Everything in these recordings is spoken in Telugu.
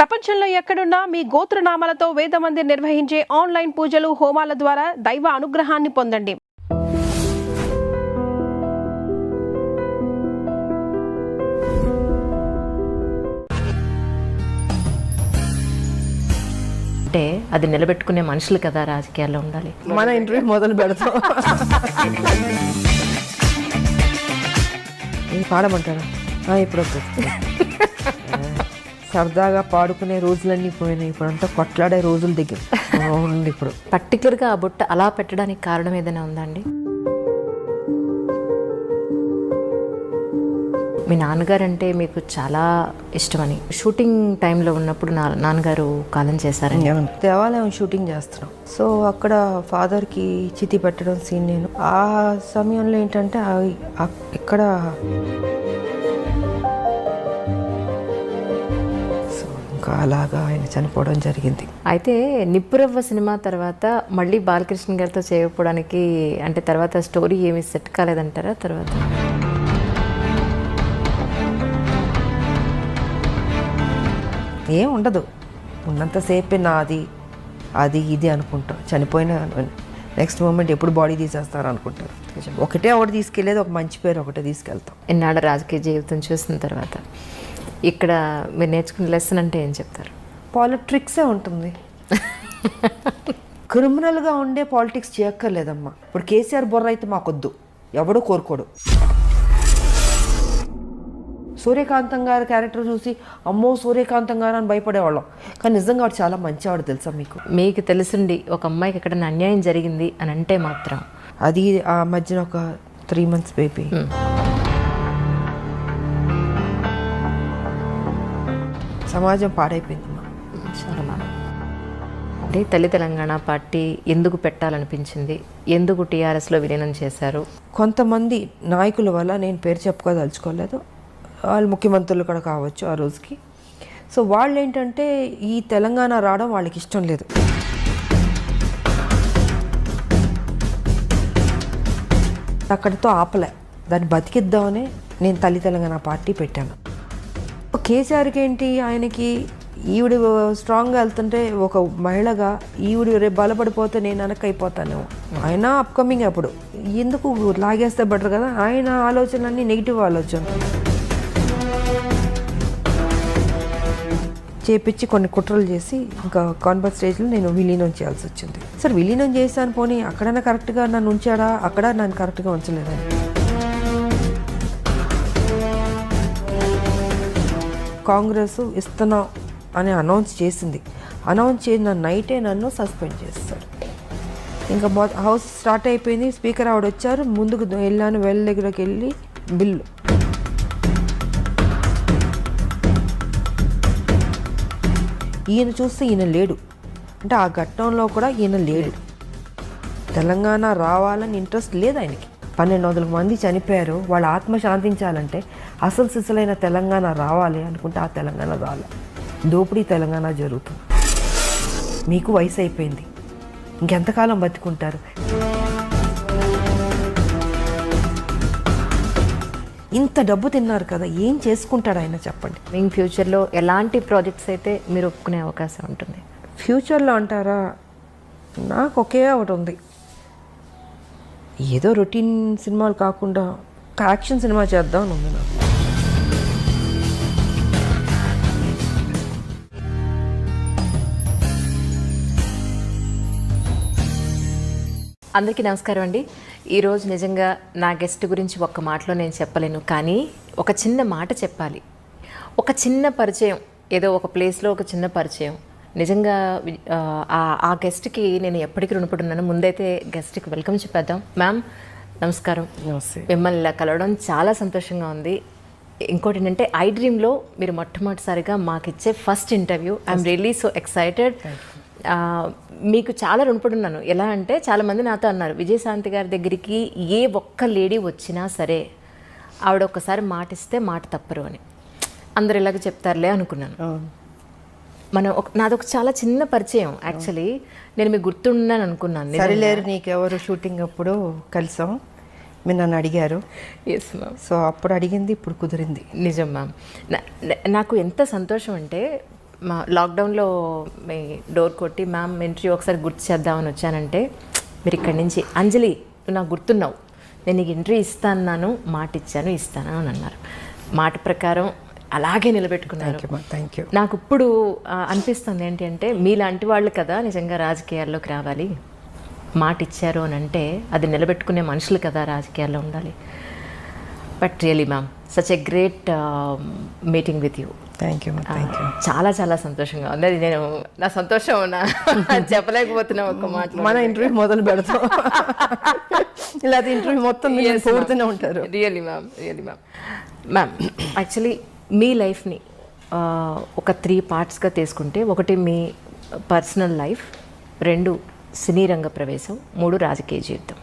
ప్రపంచంలో ఎక్కడున్నా మీ గోత్రనామాలతో వేదమందిర్ నిర్వహించే ఆన్లైన్ పూజలు హోమాల ద్వారా దైవ అనుగ్రహాన్ని పొందండి. అంటే అది నిలబెట్టుకునే మనుషులు కదా రాజకీయాల్లో ఉండాలి. మన ఇంటర్వ్యూ మొదలు పెడతాం. పాడమంటారా? ఇప్పుడు సరదాగా పాడుకునే రోజులన్నీ పోయినాయి. ఇప్పుడంతా కొట్లాడే రోజులు దగ్గర ఉంది. ఇప్పుడు పర్టికులర్గా ఆ బుట్ట అలా పెట్టడానికి కారణం ఏదైనా ఉందా అండి? మీ నాన్నగారు అంటే మీకు చాలా ఇష్టమని షూటింగ్ టైంలో ఉన్నప్పుడు నాన్నగారు కాలం చేశారని. దేవాలయం షూటింగ్ చేస్తున్నాం. సో అక్కడ ఫాదర్కి చితి పెట్టడం సీన్ నేను ఆ సమయంలో ఏంటంటే ఇక్కడ సో ఇంకా అలాగా ఆయన చనిపోవడం జరిగింది. అయితే నిప్పురవ్వ సినిమా తర్వాత మళ్ళీ బాలకృష్ణ గారితో చేయకపోవడానికి అంటే తర్వాత స్టోరీ ఏమి సెట్ కాలేదంటారా? తర్వాత ఏం ఉండదు, ఉన్నంతసేపే నాది అది ఇది అనుకుంటాం. చనిపోయిన నెక్స్ట్ మూమెంట్ ఎప్పుడు బాడీ తీసేస్తారు అనుకుంటారు. ఒకటి తీసుకెళ్ళేది ఒక మంచి పేరు ఒకటే తీసుకెళ్తాం. ఎన్నాళ్ళ రాజకీయ జీవితం చూసిన తర్వాత ఇక్కడ మీరు నేర్చుకునే లెసన్ అంటే ఏం చెప్తారు? పాలిటిక్సే ఉంటుంది. క్రిమినల్గా ఉండే పాలిటిక్స్ చేయక్కర్లేదమ్మా. ఇప్పుడు కేసీఆర్ బొర్ర అయితే మాకొద్దు, ఎవడో కోరుకోడు. సూర్యకాంతం గారి క్యారెక్టర్ చూసి అమ్మో సూర్యకాంతం గారు అని భయపడేవాళ్ళం. కానీ నిజంగా వాడు చాలా మంచివాడు తెలుసా మీకు. మీకు తెలుసుండి ఒక అమ్మాయికి ఎక్కడైనా అన్యాయం జరిగింది అని అంటే మాత్రం అది ఆ మధ్యన ఒక 3 months బేబీ సమాజం పాడైపోయిందమ్మా చాలా బాగా. అంటే తల్లి తెలంగాణ పార్టీ ఎందుకు పెట్టాలనిపించింది? ఎందుకు టీఆర్ఎస్లో విలీనం చేశారు? కొంతమంది నాయకుల వల్ల, నేను పేరు చెప్పుకోదలుచుకోలేదు, వాళ్ళు ముఖ్యమంత్రులు కూడా కావచ్చు ఆ రోజుకి. సో వాళ్ళు ఏంటంటే ఈ తెలంగాణ రావడం వాళ్ళకి ఇష్టం లేదు. అక్కడితో ఆపలే, దాన్ని బతికిద్దామని నేను తల్లి తెలంగాణ పార్టీ పెట్టాను. కేసీఆర్కి ఏంటి, ఆయనకి ఈవిడ స్ట్రాంగ్గా వెళ్తుంటే ఒక మహిళగా ఈవిడ రేపు బలపడిపోతే నేను వెనక్కి అయిపోతానేమో. ఆయన అప్కమింగ్ అప్పుడు ఎందుకు లాగేస్తే బెటర్ కదా. ఆయన ఆలోచనలన్నీ నెగిటివ్ ఆలోచన చేపించి కొన్ని కుట్రలు చేసి ఇంకా కాన్వర్ట్ స్టేజ్లో నేను విలీనం చేయాల్సి వచ్చింది. సరే విలీనం చేశాను, పోనీ అక్కడైనా కరెక్ట్గా నన్ను ఉంచాడా, అక్కడ నన్ను కరెక్ట్గా ఉంచలేదని. కాంగ్రెస్ ఇస్తున్నాం అని అనౌన్స్ చేసింది. అనౌన్స్ చేసిన నైటే నన్ను సస్పెండ్ చేస్తారు. ఇంకా హౌస్ స్టార్ట్ అయిపోయింది, స్పీకర్ ఆవిడ వచ్చారు, ముందుకు వెళ్ళాను, వెల్ దగ్గరకు వెళ్ళి బిల్లు ఈయన చూస్తే ఈయన లేడు. అంటే ఆ ఘట్టంలో కూడా ఈయన లేడు. తెలంగాణ రావాలని ఇంట్రెస్ట్ లేదు ఆయనకి. 1200 మంది చనిపోయారు, వాళ్ళ ఆత్మ శాంతించాలంటే అసలు సిసలైన తెలంగాణ రావాలి అనుకుంటే ఆ తెలంగాణ రాలే. దోపిడీ తెలంగాణ జరుగుతుంది. మీకు వయసు అయిపోయింది, ఇంకెంతకాలం బతుకుంటారు? ఇంత డబ్బు తిన్నారు కదా, ఏం చేసుకుంటాడు ఆయన చెప్పండి. మీ ఫ్యూచర్లో ఎలాంటి ప్రాజెక్ట్స్ అయితే మీరు ఒప్పుకునే అవకాశం ఉంటుంది? ఫ్యూచర్లో అంటారా, నాకు ఒకే ఒకటి ఉంది. ఏదో రొటీన్ సినిమాలు కాకుండా ఒక యాక్షన్ సినిమా చేద్దాం అని ఉంది నాకు. అందరికీ నమస్కారం అండి. ఈరోజు నిజంగా నా గెస్ట్ గురించి ఒక్క మాటలో నేను చెప్పలేను, కానీ ఒక చిన్న మాట చెప్పాలి. ఒక చిన్న పరిచయం, ఏదో ఒక ప్లేస్లో ఒక చిన్న పరిచయం. నిజంగా ఆ గెస్ట్కి నేను ఎప్పటికీ రుణపడి ఉన్నాను. ముందైతే గెస్ట్కి వెల్కమ్ చెప్పేద్దాం. మ్యామ్ నమస్కారం. మిమ్మల్ని ఇలా కలవడం చాలా సంతోషంగా ఉంది. ఇంకోటి ఏంటంటే ఐ డ్రీమ్లో మీరు మొట్టమొదటిసారిగా మాకు ఇచ్చే first interview. I'm really so excited. మీకు చాలా రుణపడి ఉన్నాను. ఎలా అంటే చాలామంది నాతో అన్నారు, విజయశాంతి గారి దగ్గరికి ఏ ఒక్క లేడీ వచ్చినా సరే ఆవిడ ఒక్కసారి మాట ఇస్తే మాట తప్పరు అని. అందరు ఇలాగ చెప్తారులే అనుకున్నాను. నాదొక చాలా చిన్న పరిచయం. యాక్చువల్లీ నేను మీకు గుర్తున్నాను అనుకున్నాను. సరిలేరు నీకెవరు షూటింగ్ అప్పుడు కలిసాం, మీరు నన్ను అడిగారు. Yes ma'am. సో అప్పుడు అడిగింది ఇప్పుడు కుదిరింది. నిజం మ్యామ్. నాకు ఎంత సంతోషం అంటే లాక్డౌన్లో మీ డోర్ కొట్టి మ్యామ్ ఇంటర్వ్యూ ఒకసారి గుర్తు చేద్దామని వచ్చానంటే మీరు ఇక్కడి నుంచి అంజలి నువ్వు నాకు గుర్తున్నావు, నేను నీకు ఇంటర్వ్యూ ఇస్తాను, మాట ఇస్తాను అని అన్నారు. మాట ప్రకారం అలాగే నిలబెట్టుకున్నారు. Thank you. నాకు ఇప్పుడు అనిపిస్తుంది ఏంటి అంటే మీలాంటి వాళ్ళు కదా నిజంగా రాజకీయాల్లోకి రావాలి. మాట ఇచ్చారు అని అంటే అది నిలబెట్టుకునే మనుషులు కదా రాజకీయాల్లో ఉండాలి. But really ma'am such a great meeting with you. Thank you. చాలా చాలా సంతోషంగా ఉంది. అది నేను నా సంతోషం చెప్పలేకపోతున్నా ఒక్క మాట. మన ఇంటర్వ్యూ మొదలు పెడతాం ఇలా ఇంటర్వ్యూ మొత్తం పూర్తనే ఉంటారు. రియలీ మ్యామ్ మ్యామ్ యాక్చువల్లీ మీ లైఫ్ని ఒక 3 పార్ట్స్గా తీసుకుంటే, ఒకటి మీ పర్సనల్ లైఫ్, 2 సినీ రంగ ప్రవేశం, 3 రాజకీయ జీవితం.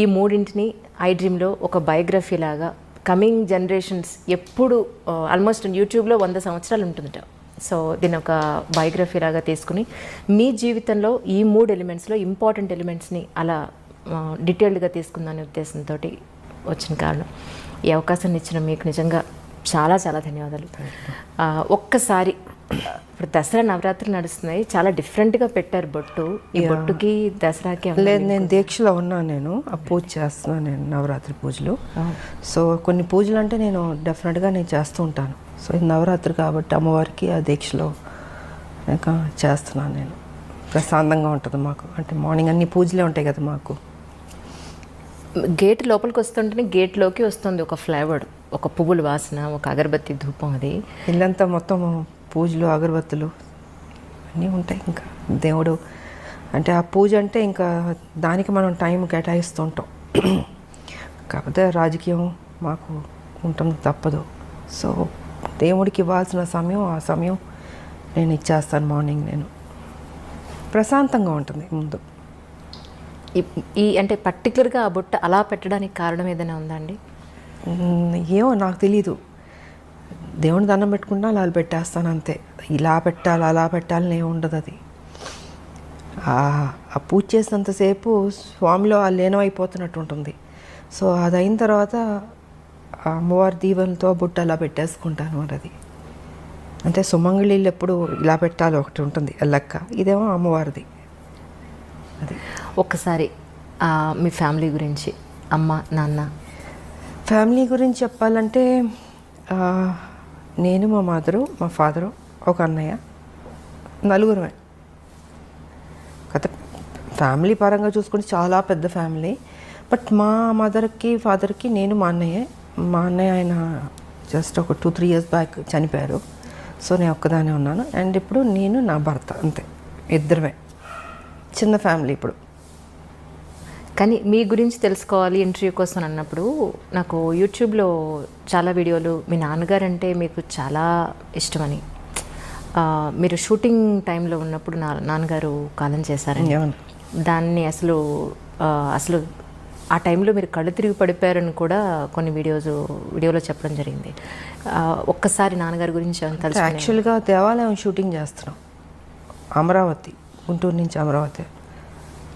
ఈ మూడింటిని ఐ డ్రీమ్లో ఒక బయోగ్రఫీ లాగా కమింగ్ జనరేషన్స్ ఎప్పుడు ఆల్మోస్ట్ యూట్యూబ్లో 100 సంవత్సరాలు ఉంటుందట. సో దీని ఒక బయోగ్రఫీ లాగా తీసుకుని మీ జీవితంలో ఈ 3 ఎలిమెంట్స్లో ఇంపార్టెంట్ ఎలిమెంట్స్ని అలా డీటెయిల్డ్గా తీసుకుందనే ఉద్దేశంతో వచ్చిన కారణం. ఈ అవకాశాన్ని ఇచ్చిన మీకు నిజంగా చాలా చాలా ధన్యవాదాలు. ఒక్కసారి ఇప్పుడు దసరా నవరాత్రులు నడుస్తున్నాయి, చాలా డిఫరెంట్గా పెట్టారు బొట్టు. ఈ బొట్టుకి దసరాకి లేదు, నేను దీక్షలో ఉన్నాను. నేను ఆ పూజ చేస్తున్నాను, నేను నవరాత్రి పూజలు. సో కొన్ని పూజలు అంటే నేను డెఫినెట్గా నేను చేస్తూ ఉంటాను. సో ఇది నవరాత్రి కాబట్టి అమ్మవారికి ఆ దీక్షలో ఇంకా చేస్తున్నాను నేను. ప్రశాంతంగా ఉంటుంది మాకు, అంటే మార్నింగ్ అన్ని పూజలే ఉంటాయి కదా మాకు. గేట్ లోపలికి వస్తుంటేనే గేట్లోకి వస్తుంది ఒక ఫ్లేవర్, ఒక పువ్వుల వాసన, ఒక అగరబత్తి ధూపం. అది ఇల్లంతా మొత్తం పూజలు అగరబత్తులు అన్నీ ఉంటాయి. ఇంకా దేవుడు అంటే ఆ పూజ అంటే ఇంకా దానికి మనం టైం కేటాయిస్తూ ఉంటాం. కాకపోతే రాజకీయం మాకు ఉంటుంది, తప్పదు. సో దేవుడికి ఇవ్వాల్సిన సమయం ఆ సమయం నేను ఇచ్చేస్తాను. మార్నింగ్ నేను ప్రశాంతంగా ఉంటుంది ముందు. ఈ అంటే పర్టికులర్గా ఆ బుట్ట అలా పెట్టడానికి కారణం ఏదైనా ఉందా అండి? ఏమో నాకు తెలీదు. దేవుని దండం పెట్టుకుంటా అలా పెట్టేస్తాను అంతే. ఇలా పెట్టాలి అలా పెట్టాలని ఏమి ఉండదు. అది ఆ పూజ చేసినంతసేపు స్వామిలో ఆ లీనమైపోతున్నట్టు ఉంటుంది. సో అది అయిన తర్వాత ఆ అమ్మవారి దీవెనతో బుట్ట అలా పెట్టేసుకుంటాను. మరి అది అంటే సుమంగళీళ్ళు ఎప్పుడు ఇలా పెట్టాలి ఒకటి ఉంటుంది లెక్క, ఇదేమో అమ్మవారిది. అది ఒక్కసారి మీ ఫ్యామిలీ గురించి, అమ్మ నాన్న. ఫ్యామిలీ గురించి చెప్పాలంటే నేను, మా మదరు, మా ఫాదరు, ఒక అన్నయ్య, నలుగురమే. కథ ఫ్యామిలీ పరంగా చూసుకుంటే చాలా పెద్ద ఫ్యామిలీ. బట్ మా మదర్కి ఫాదర్కి నేను మా అన్నయ్య ఆయన జస్ట్ ఒక 2-3 years బ్యాక్ చనిపోయారు. సో నేను ఒక్కదానే ఉన్నాను. అండ్ ఇప్పుడు నేను నా భర్త, అంతే, ఇద్దరమే. చిన్న ఫ్యామిలీ ఇప్పుడు. కానీ మీ గురించి తెలుసుకోవాలి ఇంటర్వ్యూ కోసం అన్నప్పుడు నాకు యూట్యూబ్లో చాలా వీడియోలు మీ నాన్నగారు అంటే మీకు చాలా ఇష్టమని, మీరు షూటింగ్ టైంలో ఉన్నప్పుడు నాన్నగారు కాలం చేశారని, దాన్ని అసలు ఆ టైంలో మీరు కళ్ళు తిరిగి పడిపోయారని కూడా కొన్ని వీడియోలో చెప్పడం జరిగింది. ఒక్కసారి నాన్నగారి గురించి తెలుసు. యాక్చువల్గా దేవాలయం షూటింగ్ చేస్తున్నాం, అమరావతి, గుంటూరు నుంచి అమరావతి.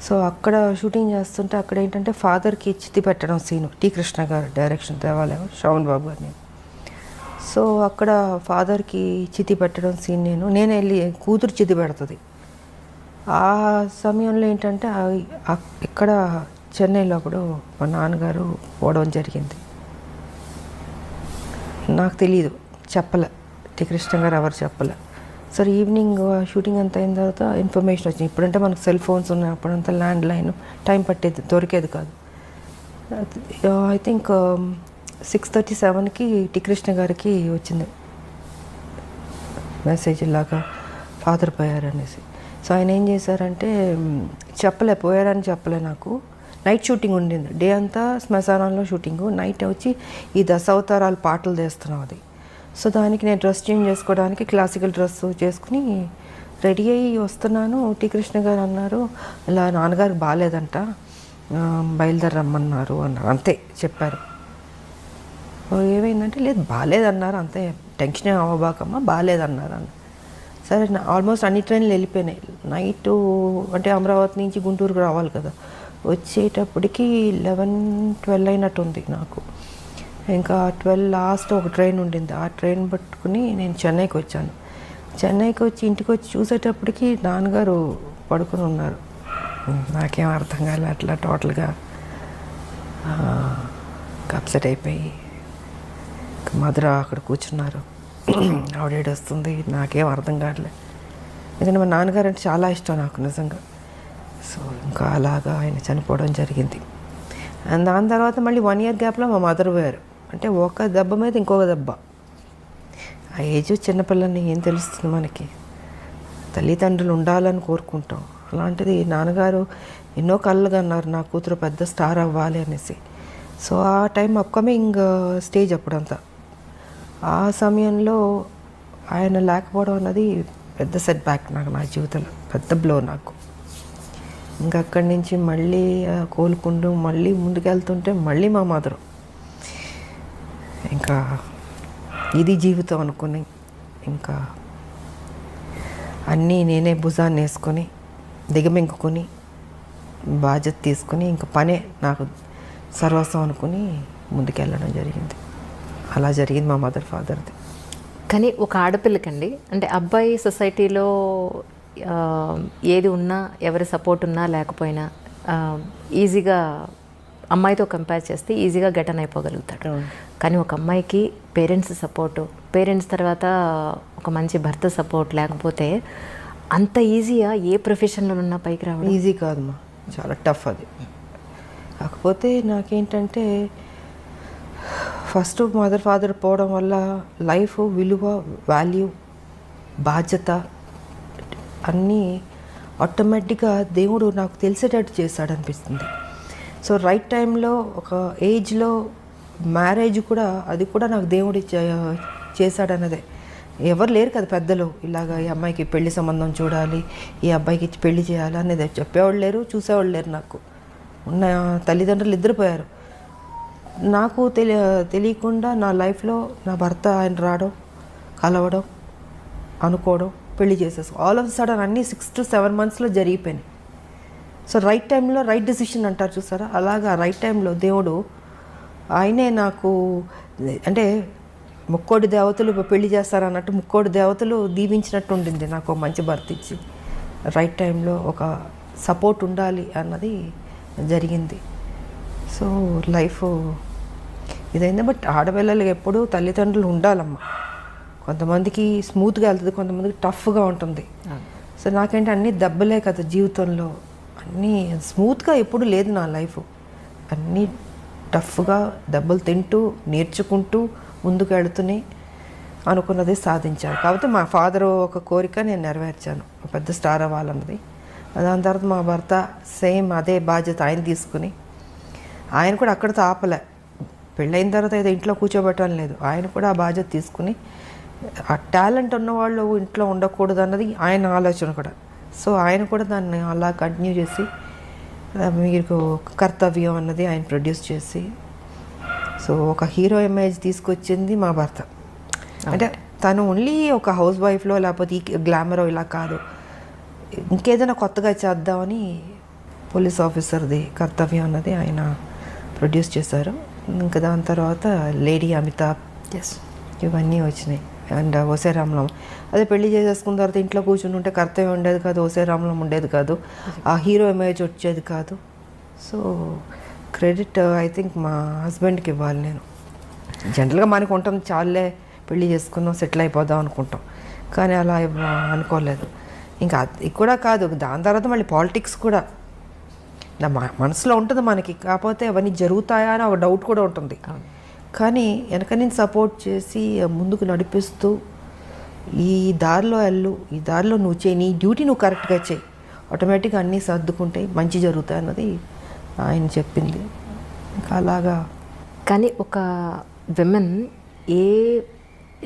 సో అక్కడ షూటింగ్ చేస్తుంటే అక్కడ ఏంటంటే ఫాదర్కి చితి పెట్టడం సీను, టి కృష్ణ గారు డైరెక్షన్, దేవాలయం, శ్రవణ్ బాబు గారిని. సో అక్కడ ఫాదర్కి చితి పెట్టడం సీన్ నేను వెళ్ళి కూతురు చితి పెడుతుంది. ఆ సమయంలో ఏంటంటే ఇక్కడ చెన్నైలో అప్పుడు మా నాన్నగారు పోవడం జరిగింది. నాకు తెలీదు, చెప్పలే, టి కృష్ణ గారు ఎవరు చెప్పలే. సరే ఈవినింగ్ షూటింగ్ అంతా అయిన తర్వాత ఇన్ఫర్మేషన్ వచ్చింది. ఇప్పుడంటే మనకు సెల్ ఫోన్స్ ఉన్నాయి, అప్పుడంతా ల్యాండ్ లైన్, టైం పట్టేది, దొరికేది కాదు. ఐ థింక్ 6:37కి టి కృష్ణ గారికి వచ్చింది మెసేజ్, ఇలాగా ఫాదర్ పోయారు అనేసి. సో ఆయన ఏం చేశారంటే పోయారని చెప్పలే నాకు. నైట్ షూటింగ్ ఉండింది, డే అంతా శ్మశానంలో షూటింగు, నైట్ వచ్చి ఈ దశావతారాలు పాటలు తీస్తున్నాం అది. సో దానికి నేను డ్రెస్ చేంజ్ చేసుకోవడానికి క్లాసికల్ డ్రెస్ చేసుకుని రెడీ అయ్యి వస్తున్నాను. టి కృష్ణ గారు అన్నారు, ఇలా నాన్నగారికి బాగాలేదంట, బయలుదేరమ్మన్నారు అన్నారు. అంతే చెప్పారు. ఏమైందంటే లేదు బాగాలేదన్నారు, అంతే, టెన్షన్ ఏం అవ్వబాకమ్మా, బాగాలేదన్నారు అన్న. సరే ఆల్మోస్ట్ అన్ని ట్రైన్లు వెళ్ళిపోయినాయి. నైటు అంటే అమరావతి నుంచి గుంటూరుకు రావాలి కదా, వచ్చేటప్పటికి 11-12 అయినట్టుంది నాకు. ఇంకా 12 లాస్ట్ ఒక ట్రైన్ ఉండింది, ఆ ట్రైన్ పట్టుకుని నేను చెన్నైకి వచ్చాను. చెన్నైకి వచ్చి ఇంటికి వచ్చి చూసేటప్పటికి నాన్నగారు పడుకొని ఉన్నారు. నాకేం అర్థం కాలే, అట్లా టోటల్గా అప్సెట్ అయిపోయి మధుర అక్కడ కూర్చున్నారు. ఆవిడ వస్తుంది, నాకేం అర్థం కావట్లే. ఎందుకంటే మా నాన్నగారు అంటే చాలా ఇష్టం నాకు నిజంగా. సో ఇంకా అలాగా ఆయన చనిపోవడం జరిగింది. అండ్ దాని తర్వాత మళ్ళీ 1 year గ్యాప్లో మా మదర్ పోయారు. అంటే ఒక దెబ్బ మీద ఇంకొక దెబ్బ. ఆ ఏజ్ చిన్నపిల్లని ఏం తెలుస్తుంది మనకి. తల్లిదండ్రులు ఉండాలని కోరుకుంటాం. అలాంటిది నాన్నగారు ఎన్నో కళ్ళుగా అన్నారు నా కూతురు పెద్ద స్టార్ అవ్వాలి అనేసి. సో ఆ టైం అప్కమింగ్ స్టేజ్ అప్పుడంతా. ఆ సమయంలో ఆయన లేకపోవడం అన్నది పెద్ద సెట్ బ్యాక్ నాకు, నా జీవితంలో పెద్ద బ్లో నాకు. ఇంకా అక్కడి నుంచి మళ్ళీ కోలుకుంటూ మళ్ళీ ముందుకెళ్తుంటే మళ్ళీ మా మదరు. ఇంకా ఇది జీవితం అనుకుని ఇంకా అన్నీ నేనే భుజాన్ని వేసుకొని దిగమింగుకొని బాధ్యత తీసుకొని ఇంకా పనే నాకు సర్వస్వం అనుకుని ముందుకెళ్ళడం జరిగింది. అలా జరిగింది మా మదర్ ఫాదర్ది. కానీ ఒక ఆడపిల్లకండి, అంటే అబ్బాయి సొసైటీలో ఏది ఉన్నా, ఎవరి సపోర్ట్ ఉన్నా లేకపోయినా ఈజీగా అమ్మాయితో కంపేర్ చేస్తే ఈజీగా గెటన్ అయిపోగలుగుతాడు. కానీ ఒక అమ్మాయికి పేరెంట్స్ సపోర్టు, పేరెంట్స్ తర్వాత ఒక మంచి భర్త సపోర్ట్ లేకపోతే అంత ఈజీగా ఏ ప్రొఫెషన్లో ఉన్నా పైకి రావడం ఈజీ కాదమ్మా, చాలా టఫ్ అది. కాకపోతే నాకేంటంటే ఫస్ట్ మదర్ ఫాదర్ పోవడం వల్ల లైఫ్ విలువ, వాల్యూ, బాధ్యత అన్నీ ఆటోమేటిక్గా దేవుడు నాకు తెలిసేటట్టు చేశాడు అనిపిస్తుంది. సో రైట్ టైంలో ఒక ఏజ్లో మ్యారేజ్ కూడా, అది కూడా నాకు దేవుడు చేశాడన్నదే. ఎవరు లేరు కదా పెద్దలు, ఇలాగ ఈ అమ్మాయికి పెళ్లి సంబంధం చూడాలి, ఈ అబ్బాయికి పెళ్లి చేయాలి అనేది చెప్పేవాళ్ళు లేరు, చూసేవాళ్ళు లేరు. నాకు ఉన్న తల్లిదండ్రులు నిద్రపోయారు. నాకు తెలియకుండా నా లైఫ్లో నా భర్త ఆయన రావడం, కలవడం, అనుకోవడం, పెళ్లి చేసేసుకో, ఆల్ ఆఫ్ సడన్ అన్నీ 6 to 7 monthsలో జరిగిపోయినాయి. సో రైట్ టైంలో రైట్ డెసిషన్ అంటారు చూసారా, అలాగా రైట్ టైంలో దేవుడు ఆయనే నాకు, అంటే ముక్కోడి దేవతలు పెళ్లి చేస్తారన్నట్టు ముక్కోడి దేవతలు దీవించినట్టు ఉండింది నాకు మంచి భర్త ఇచ్చి. రైట్ టైంలో ఒక సపోర్ట్ ఉండాలి అన్నది జరిగింది. సో లైఫ్ ఇదైంది. బట్ ఆడపిల్లలకి ఎప్పుడూ తల్లిదండ్రులు ఉండాలమ్మా. కొంతమందికి స్మూత్గా వెళ్తుంది, కొంతమందికి టఫ్గా ఉంటుంది. సో నాకేంటి అన్నీ దెబ్బలే కదా జీవితంలో, అన్నీ స్మూత్గా ఎప్పుడు లేదు నా లైఫ్. అన్నీ టఫ్గా దెబ్బలు తింటూ నేర్చుకుంటూ ముందుకు వెళుతూనే అనుకున్నది సాధించాను. కాబట్టి మా ఫాదర్ ఒక కోరిక నేను నెరవేర్చాను, పెద్ద స్టార్ అవ్వాలన్నది. దాని తర్వాత మా భర్త సేమ్ అదే బాధ్యత ఆయన తీసుకుని, ఆయన కూడా అక్కడితో ఆపలే. పెళ్ళైన తర్వాత ఏదో ఇంట్లో కూర్చోబెట్టడం లేదు, ఆయన కూడా ఆ బాధ్యత తీసుకుని, ఆ టాలెంట్ ఉన్నవాళ్ళు ఇంట్లో ఉండకూడదు అన్నది ఆయన ఆలోచన కూడా. సో ఆయన కూడా దాన్ని అలా కంటిన్యూ చేసి మీకు కర్తవ్యం అన్నది ఆయన ప్రొడ్యూస్ చేసి, సో ఒక హీరో ఇమేజ్ తీసుకొచ్చింది మా భర్త. అంటే తను ఓన్లీ ఒక హౌస్ వైఫ్లో లేకపోతే ఈ గ్లామరో ఇలా కాదు, ఇంకేదైనా కొత్తగా చేద్దామని పోలీస్ ఆఫీసర్ది కర్తవ్యం అన్నది ఆయన ప్రొడ్యూస్ చేశారు. ఇంకా దాని తర్వాత లేడీ అమితాబ్, ఇవన్నీ వచ్చినాయి. అండ్ ఓసే రామలం, అదే పెళ్లి చేసేసుకున్న తర్వాత ఇంట్లో కూర్చుని ఉంటే కర్తవ్యం ఉండేది కాదు, ఓసే రామలం ఉండేది కాదు, ఆ హీరో ఇమేజ్ వచ్చేది కాదు. సో క్రెడిట్ ఐ థింక్ మా హస్బెండ్కి ఇవ్వాలి నేను. జనరల్గా మనకు ఉంటాం, చాలే పెళ్లి చేసుకున్నాం సెటిల్ అయిపోదాం అనుకుంటాం, కానీ అలా అనుకోలేదు. ఇంకా అది కూడా కాదు, దాని తర్వాత మళ్ళీ పాలిటిక్స్ కూడా నా మనసులో ఉంటుంది మనకి, కాకపోతే అవన్నీ జరుగుతాయా అని ఒక డౌట్ కూడా ఉంటుంది. కానీ వెనక నేను సపోర్ట్ చేసి ముందుకు నడిపిస్తూ, ఈ దారిలో వెళ్ళు, ఈ దారిలో నువ్వు చేయి, నీ డ్యూటీ నువ్వు కరెక్ట్గా చేయి, ఆటోమేటిక్గా అన్నీ సర్దుకుంటాయి, మంచి జరుగుతాయి అన్నది ఆయన చెప్పింది. ఇంకా అలాగా. కానీ ఒక విమెన్ ఏ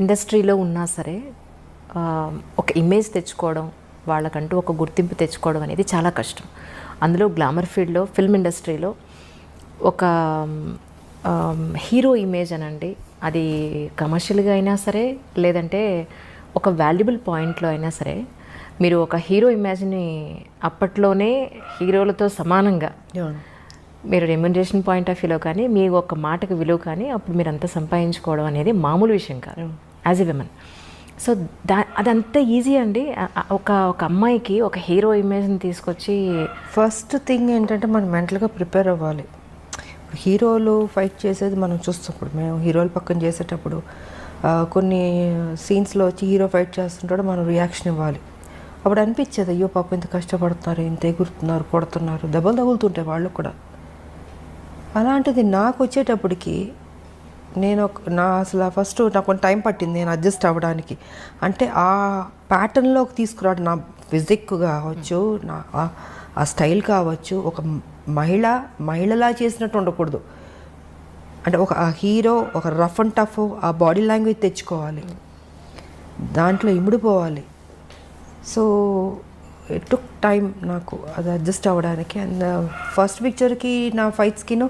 ఇండస్ట్రీలో ఉన్నా సరే ఒక ఇమేజ్ తెచ్చుకోవడం, వాళ్ళకంటూ ఒక గుర్తింపు తెచ్చుకోవడం అనేది చాలా కష్టం. అందులో గ్లామర్ ఫీల్డ్లో, ఫిల్మ్ ఇండస్ట్రీలో ఒక హీరో ఇమేజ్ అనండి, అది కమర్షియల్గా అయినా సరే లేదంటే ఒక వాల్యుబుల్ పాయింట్లో అయినా సరే, మీరు ఒక హీరో ఇమేజ్ని అప్పట్లోనే హీరోలతో సమానంగా మీరు రెమ్యునరేషన్ పాయింట్ ఆఫ్ వ్యూలో కానీ, మీ ఒక మాటకు విలువ కానీ అప్పుడు మీరు అంతా సంపాదించుకోవడం అనేది మామూలు విషయం కాదు యాజ్ ఎ విమెన్. సో అదంతా ఈజీ అండి. ఒక అమ్మాయికి ఒక హీరో ఇమేజ్ని తీసుకొచ్చి ఫస్ట్ థింగ్ ఏంటంటే మనం మెంటల్గా ప్రిపేర్ అవ్వాలి. హీరోలు ఫైట్ చేసేది మనం చూస్తాం. ఇప్పుడు మేము హీరోలు పక్కన చేసేటప్పుడు కొన్ని సీన్స్లో వచ్చి హీరో ఫైట్ చేస్తుంటాడు, మనం రియాక్షన్ ఇవ్వాలి. అప్పుడు అనిపించేది అయ్యో పాపం ఇంత కష్టపడుతున్నారు, ఇంత ఎగురుతున్నారు, కొడుతున్నారు, దెబ్బలు తగులుతుంటాయి వాళ్ళు కూడా. అలాంటిది నాకు వచ్చేటప్పటికి అసలు ఫస్ట్ నాకు కొంచెం టైం పట్టింది నేను అడ్జస్ట్ అవ్వడానికి. అంటే ఆ ప్యాటర్న్లోకి తీసుకురావడం, నా ఫిజిక్ కావచ్చు, నా ఆ స్టైల్ కావచ్చు, ఒక మహిళలా చేసినట్టు ఉండకూడదు. అంటే ఒక హీరో ఒక రఫ్ అండ్ టఫ్ ఆ బాడీ లాంగ్వేజ్ తెచ్చుకోవాలి, దాంట్లో ఇమిడిపోవాలి. సో ఇట్ టుక్ టైం నాకు అది అడ్జస్ట్ అవ్వడానికి. అండ్ ఫస్ట్ పిక్చర్కి నా ఫైట్స్కిను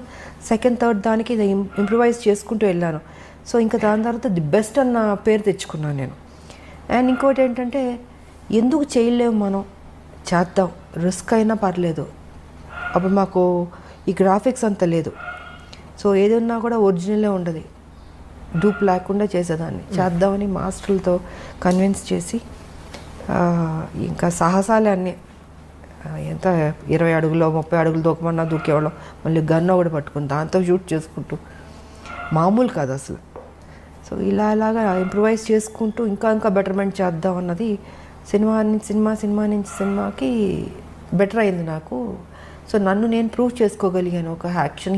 సెకండ్ థర్డ్ దానికి ఇంప్రూవైజ్ చేసుకుంటూ వెళ్ళాను. సో ఇంకా దాని తర్వాత ది బెస్ట్ అన్న పేరు తెచ్చుకున్నాను నేను. అండ్ ఇంకోటి ఏంటంటే ఎందుకు చేయలేము, మనం చేద్దాం, రిస్క్ అయినా పర్లేదు. అప్పుడు మాకు ఈ గ్రాఫిక్స్ అంత లేదు. సో ఏదన్నా కూడా ఒరిజినలే ఉండదు, డూప్ లేకుండా చేసేదాన్ని. చేద్దామని మాస్టర్లతో కన్విన్స్ చేసి ఇంకా సాహసాలే అన్నీ. ఎంత 20 అడుగులో 30 అడుగులు దూకమన్నా దూకేవాళ్ళం. మళ్ళీ గన్ ఒకటి పట్టుకుని దాంతో షూట్ చేసుకుంటూ, మామూలు కాదు అసలు. సో ఇలాగా ఇంప్రూవైజ్ చేసుకుంటూ ఇంకా బెటర్మెంట్ చేద్దాం అన్నది సినిమా నుంచి సినిమాకి బెటర్ అయింది నాకు. సో నన్ను నేను ప్రూవ్ చేసుకోగలిగాను. ఒక యాక్షన్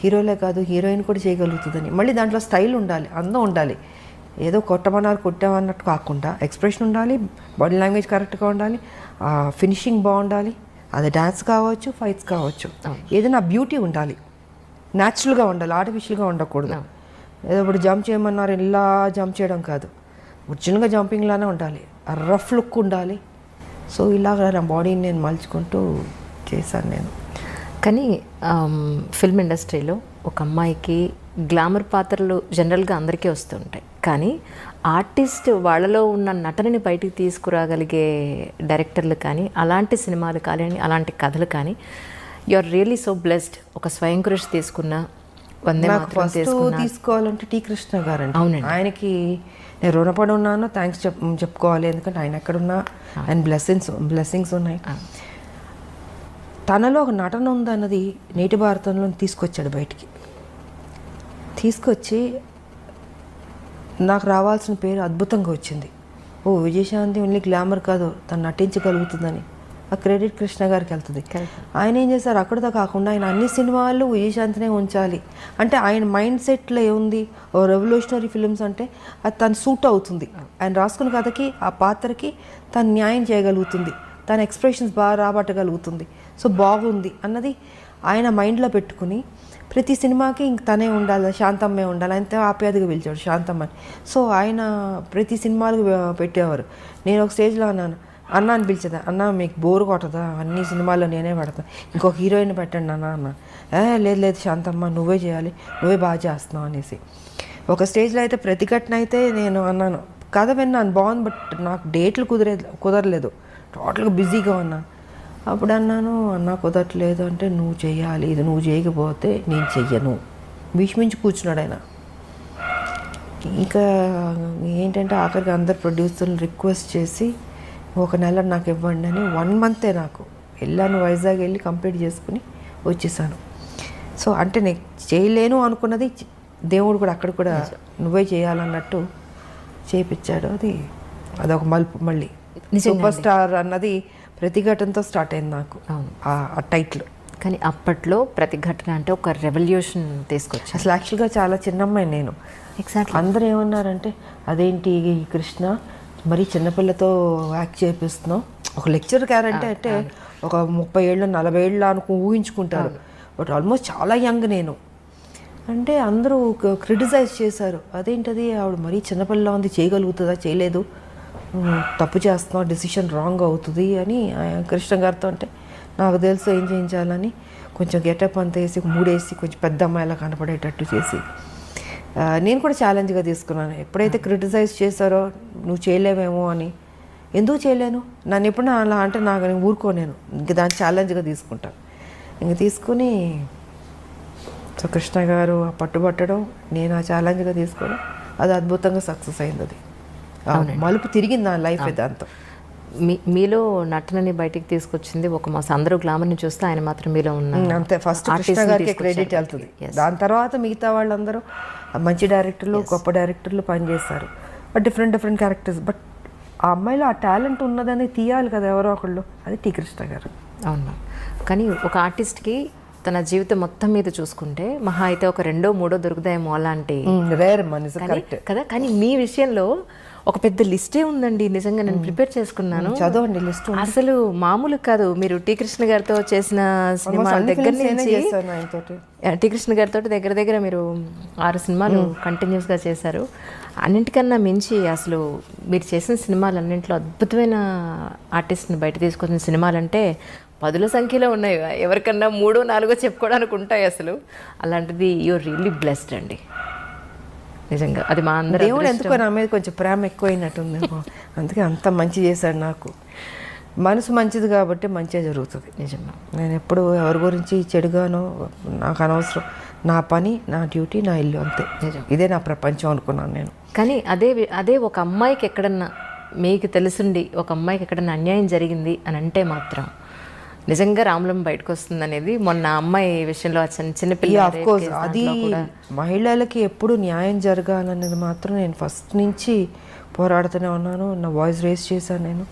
హీరోలే కాదు, హీరోయిన్ కూడా చేయగలుగుతుందని. మళ్ళీ దాంట్లో స్టైల్ ఉండాలి, అందం ఉండాలి. ఏదో కొట్టామన్నట్టు కాకుండా ఎక్స్ప్రెషన్ ఉండాలి, బాడీ లాంగ్వేజ్ కరెక్ట్గా ఉండాలి, ఫినిషింగ్ బాగుండాలి. అది డ్యాన్స్ కావచ్చు, ఫైట్స్ కావచ్చు, ఏదైనా బ్యూటీ ఉండాలి, న్యాచురల్గా ఉండాలి, ఆర్టిఫిషియల్గా ఉండకూడదు. ఏదో ఇప్పుడు జంప్ చేయమన్నారు ఇలా జంప్ చేయడం కాదు, ఒరిజినల్గా జంపింగ్ లానే ఉండాలి, రఫ్ లుక్ ఉండాలి. సో ఇలాగ నా బాడీని నేను మలుచుకుంటూ చేశాను నేను. కానీ ఫిల్మ్ ఇండస్ట్రీలో ఒక అమ్మాయికి గ్లామర్ పాత్రలు జనరల్గా అందరికీ వస్తుంటాయి. కానీ ఆర్టిస్ట్ వాళ్ళలో ఉన్న నటనని బయటికి తీసుకురాగలిగే డైరెక్టర్లు కానీ, అలాంటి సినిమాలు కానీ, అలాంటి కథలు కానీ, you are really so blessed. ఒక స్వయం కృషి తీసుకున్న, వందే మాతరం తీసుకోవాలంటే టి కృష్ణ గారు అండి. అవునండి. ఆయనకి నేను రుణపడి ఉన్నాను, థ్యాంక్స్ చెప్పుకోవాలి. ఎందుకంటే ఆయన ఎక్కడున్నా ఆయన బ్లెస్సింగ్స్ ఉన్నాయి. తనలో ఒక నటన ఉందన్నది నేటి భారతంలో తీసుకొచ్చాడు బయటికి. తీసుకొచ్చి నాకు రావాల్సిన పేరు అద్భుతంగా వచ్చింది. విజయశాంతి ఓన్లీ గ్లామర్ కాదు, తను నటించగలుగుతుందని ఆ క్రెడిట్ కృష్ణ గారికి వెళ్తుంది. ఆయన ఏం చేశారు, అక్కడితో కాకుండా ఆయన అన్ని సినిమాల్లో విజయశాంతినే ఉంచాలి. అంటే ఆయన మైండ్ సెట్లో ఏముంది, ఓ రెవల్యూషనరీ ఫిలిమ్స్ అంటే అది తను సూట్ అవుతుంది, ఆయన రాసుకున్న కథకి ఆ పాత్రకి తను న్యాయం చేయగలుగుతుంది, తన ఎక్స్ప్రెషన్స్ బాగా రాబట్టగలుగుతుంది, సో బాగుంది అన్నది ఆయన మైండ్లో పెట్టుకుని ప్రతి సినిమాకి ఇంక తనే ఉండాలి, శాంతమ్మే ఉండాలి. ఆయనతో ఆప్యాయతగా పిలిచాడు శాంతమ్మని. సో ఆయన ప్రతి సినిమాలకు పెట్టేవారు. నేను ఒక స్టేజ్లో అన్న అని పిలిచేదా, అన్న మీకు బోర్ కొట్టదా, అన్ని సినిమాల్లో నేనే పెడతాను, ఇంకొక హీరోయిన్ పెట్టండి అన్న. లేదు శాంతమ్మ నువ్వే చేయాలి, నువ్వే బాగా చేస్తున్నావు అనేసి. ఒక స్టేజ్లో అయితే ప్రతిఘటన అయితే నేను అన్నాను, కథ విన్నాను బాగుంది, బట్ నాకు డేట్లు కుదరలేదు, టోటల్గా బిజీగా ఉన్నాను. అప్పుడు అన్నాను, అన్న కుదరట్లేదు అంటే, నువ్వు చెయ్యాలి, ఇది నువ్వు చేయకపోతే నేను చెయ్యను, భీష్మించి కూర్చున్నాడు ఆయన. ఇంకా ఏంటంటే ఆఖరికి అందరు ప్రొడ్యూసర్ని రిక్వెస్ట్ చేసి 1 నెల నాకు ఇవ్వండి అని 1 మంతే నాకు వెళ్ళాను. వైజాగ్ వెళ్ళి కంప్లీట్ చేసుకుని వచ్చేసాను. సో అంటే నేను చేయలేను అనుకున్నది దేవుడు కూడా అక్కడ కూడా నువ్వే చేయాలన్నట్టు చేయించాడు. అదొక మలుపు. మళ్ళీ సూపర్ స్టార్ అన్నది ప్రతిఘటనతో స్టార్ట్ అయింది నాకు ఆ టైటిల్. కానీ అప్పట్లో ప్రతిఘటన అంటే ఒక రెవల్యూషన్ తీసుకొచ్చి, అసలు యాక్చువల్గా చాలా చిన్నమ్మాయి నేను. ఎగ్జాక్ట్లీ. అందరూ ఏమన్నారంటే అదేంటి కృష్ణ మరీ చిన్నపిల్లతో యాక్ట్ చేపిస్తున్నావు, ఒక లెక్చర్ క్యారెక్టర్ అంటే ఒక 30 ఏళ్ళు 40 ఏళ్ళు ఊహించుకుంటారు, బట్ ఆల్మోస్ట్ చాలా యంగ్ నేను అంటే అందరూ క్రిటిసైజ్ చేశారు. అదేంటది ఆవిడ మరీ చిన్నపిల్ల ఉంది, చేయగలుగుతుందా, చేయలేదు, తప్పు చేస్తున్నావు, డెసిషన్ రాంగ్ అవుతుంది అని కృష్ణ గారితో. అంటే నాకు తెలుసు ఏం చేయించాలని కొంచెం గెటప్ అంతా వేసి మూడేసి కొంచెం పెద్ద అమ్మాయిలా కనపడేటట్టు చేసి నేను కూడా ఛాలెంజ్గా తీసుకున్నాను. ఎప్పుడైతే క్రిటిసైజ్ చేశారో నువ్వు చేయలేవేమో అని, ఎందుకు చేయలేను, నన్ను ఎప్పుడైనా అలా అంటే నేను ఊరుకోలేను, ఇంక దాన్ని ఛాలెంజ్గా తీసుకుంటాను. ఇంక తీసుకుని సో కృష్ణ గారు పట్టుబట్టడం, నేను ఆ ఛాలెంజ్గా తీసుకోవడం, అది అద్భుతంగా సక్సెస్ అయింది. అది మలుపు తిరిగింది నా లైఫ్ దాంతో. మీలో నటనని బయటికి తీసుకొచ్చింది ఒక మాస్. అందరూ గ్లామర్ని చూస్తే ఆయన మాత్రం మీలో ఉన్న అంతే. ఫస్ట్ కృష్ణ గారికి క్రెడిట్ వెళ్తుంది. దాని తర్వాత మిగతా వాళ్ళందరూ మంచి డైరెక్టర్లు, గొప్ప డైరెక్టర్లు పనిచేస్తారు, బట్ డిఫరెంట్ క్యారెక్టర్స్. బట్ ఆ అమ్మాయిలో ఆ టాలెంట్ ఉన్నదని తీయాలి కదా ఎవరో ఒకళ్ళు, అది టీ కృష్ణ గారు. అవును. కానీ ఒక ఆర్టిస్ట్కి తన జీవితం మొత్తం మీద చూసుకుంటే మహా అయితే ఒక 2, 3 దొరుకుతాయేమో అలాంటి రేర్ మనిషి కరెక్ట్ కదా. కానీ మీ విషయంలో ఒక పెద్ద లిస్టే ఉందండి. నిజంగా నేను ప్రిపేర్ చేసుకున్నాను, చదవండి లిస్ట్. అసలు మామూలు కాదు. మీరు టీ కృష్ణ గారితో చేసిన సినిమా దగ్గర నుంచి టీ కృష్ణ గారితో దగ్గర మీరు 6 సినిమాలు కంటిన్యూస్గా చేశారు. అన్నింటికన్నా మించి అసలు మీరు చేసిన సినిమాలు అన్నింటిలో అద్భుతమైన ఆర్టిస్ట్ని బయట తీసుకొచ్చిన సినిమాలంటే 10ల సంఖ్యలో ఉన్నాయి. ఎవరికన్నా 3, 4 చెప్పుకోవడానికి ఉంటాయి అసలు. అలాంటిది యూఆర్ రియల్లీ బ్లెస్డ్ అండి నిజంగా. అది మా అందరూ దేవుడు ఎందుకో నా మీద కొంచెం ప్రేమ ఎక్కువైనట్టుంది, అందుకే అంత మంచి చేశాడు నాకు. మనసు మంచిది కాబట్టి మంచిగా జరుగుతుంది. నిజంగా నేను ఎప్పుడు ఎవరి గురించి చెడుగానో నాకు అనవసరం. నా పని, నా డ్యూటీ, నా ఇల్లు, అంతే. ఇదే నా ప్రపంచం అనుకున్నాను నేను. కానీ అదే ఒక అమ్మాయికి ఎక్కడన్నా మీకు తెలుసుండి ఒక అమ్మాయికి ఎక్కడన్నా అన్యాయం జరిగింది అని అంటే మాత్రం నిజంగా రాములం బయటకు వస్తుంది అనేది మొన్న అమ్మాయి విషయంలో చిన్నపిల్ల. అది మహిళలకి ఎప్పుడు న్యాయం జరగాలనేది మాత్రం నేను ఫస్ట్ నుంచి పోరాడుతూనే ఉన్నాను. నా వాయిస్ రేస్ చేశాను. నేను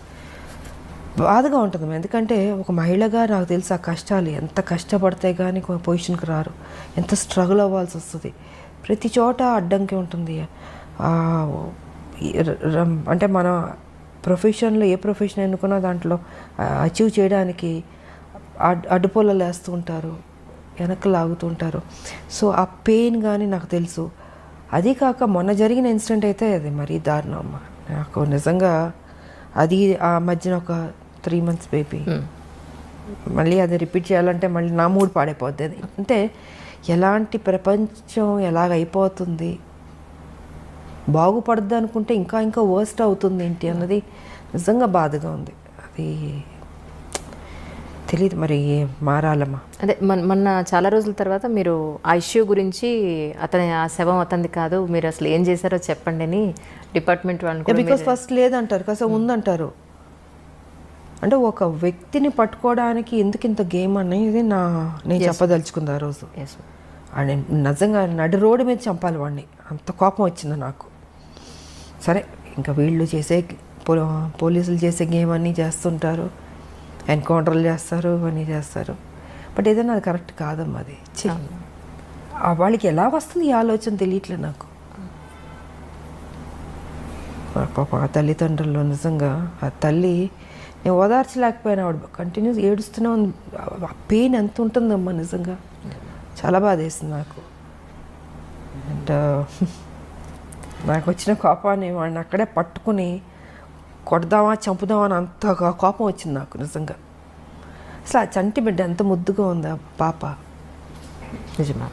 బాధగా ఉంటుంది, ఎందుకంటే ఒక మహిళగా నాకు తెలుసు ఆ కష్టాలు ఎంత కష్టపడితే కానీ పొజిషన్కి రారు, ఎంత స్ట్రగుల్ అవ్వాల్సి వస్తుంది. ప్రతి చోట అడ్డంకి ఉంటుంది. అంటే మన ప్రొఫెషన్లో ఏ ప్రొఫెషన్ ఎన్నుకున్నా దాంట్లో అచీవ్ చేయడానికి అడ్డుపొల్లలు వేస్తూ ఉంటారు, వెనక్కి లాగుతుంటారు. సో ఆ పెయిన్ కానీ నాకు తెలుసు. అది కాక మొన్న జరిగిన ఇన్సిడెంట్ అయితే అది మరీ దారుణం అమ్మ. నాకు నిజంగా అది ఆ మధ్యన ఒక 3 months బేబీ, మళ్ళీ అది రిపీట్ చేయాలంటే మళ్ళీ నా మూడ్ పాడైపోద్ది. అది అంటే ఎలాంటి ప్రపంచం ఎలాగైపోతుంది, బాగుపడద్దు అనుకుంటే ఇంకా వర్స్ట్ అవుతుంది ఏంటి అన్నది నిజంగా బాధగా ఉంది. అది తెలియదు మరి మారాలమ్మా. అదే మొన్న చాలా రోజుల తర్వాత మీరు ఆ ఇష్యూ గురించి ఆ శవం అతనిది కాదు, మీరు అసలు ఏం చేశారో చెప్పండి అని డిపార్ట్మెంట్ వాళ్ళు. బికాస్ ఫస్ట్ లేదంటారు, కాస్త ఉందంటారు. అంటే ఒక వ్యక్తిని పట్టుకోవడానికి ఎందుకు ఇంత గేమ్ అనేది నేను చెప్పదలుచుకుంది ఆ రోజు. అండ్ నిజంగా నడి రోడ్డు మీద చంపాలి వాడిని, అంత కోపం వచ్చింది నాకు. సరే, ఇంకా వీళ్ళు చేసే పోలీసులు చేసే గేమ్ అన్నీ చేస్తుంటారు, ఎన్కౌంటర్లు చేస్తారు, అన్నీ చేస్తారు. బట్ ఏదైనా అది కరెక్ట్ కాదమ్మా. అది వాళ్ళకి ఎలా వస్తుంది ఈ ఆలోచన తెలియట్లేదు నాకు. పాప ఆ తల్లిదండ్రులు నిజంగా, ఆ తల్లి నేను ఓదార్చలేకపోయినా ఆవిడ కంటిన్యూస్ ఏడుస్తూనే ఉంది. ఆ పెయిన్ ఎంత ఉంటుందమ్మా నిజంగా, చాలా బాధ వేసింది నాకు. అండ్ నాకు వచ్చిన కోపాన్ని వాడిని అక్కడే పట్టుకుని కొడదామా చంపుదామా అని అంత కోపం వచ్చింది నాకు నిజంగా. అసలు ఆ చంటి బిడ్డ ఎంత ముద్దుగా ఉంది ఆ పాప. నిజమా,